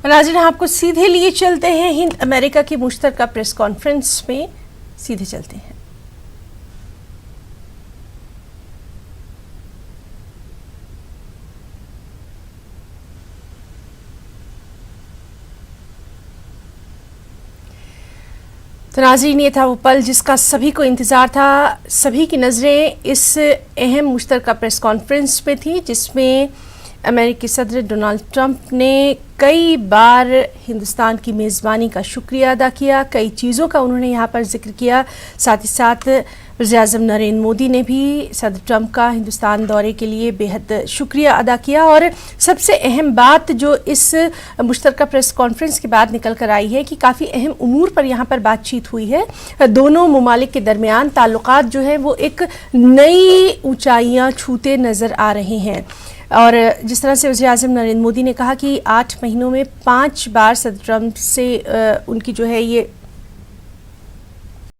नाज़रीन, आपको सीधे लिए चलते हैं हिंद अमेरिका की मुश्तरकः प्रेस कॉन्फ्रेंस में। सीधे चलते हैं। तो नाज़रीन, ये था वो पल जिसका सभी को इंतज़ार था। सभी की नज़रें इस अहम मुश्तरकः प्रेस कॉन्फ्रेंस पे थी, जिसमें अमेरिकी सदर डोनल्ड ट्रंप ने कई बार हिंदुस्तान की मेज़बानी का शुक्रिया अदा किया। कई चीज़ों का उन्होंने यहाँ पर जिक्र किया। साथ ही साथ वज़ीर-ए-आज़म नरेंद्र मोदी ने भी सदर ट्रंप का हिंदुस्तान दौरे के लिए बेहद शुक्रिया अदा किया। और सबसे अहम बात जो इस मुश्तरकः प्रेस कॉन्फ्रेंस के बाद निकल कर आई है कि काफ़ी अहम उमूर पर यहाँ पर बातचीत हुई है। दोनों ममालिक के दरमियान ताल्लुकात जो है वो एक नई ऊंचाइयाँ छूते नज़र आ रहे हैं। और जिस तरह से वज़ीर-ए-आज़म नरेंद्र मोदी ने कहा कि 8 महीनों में 5 बार सदर ट्रंप से उनकी जो है ये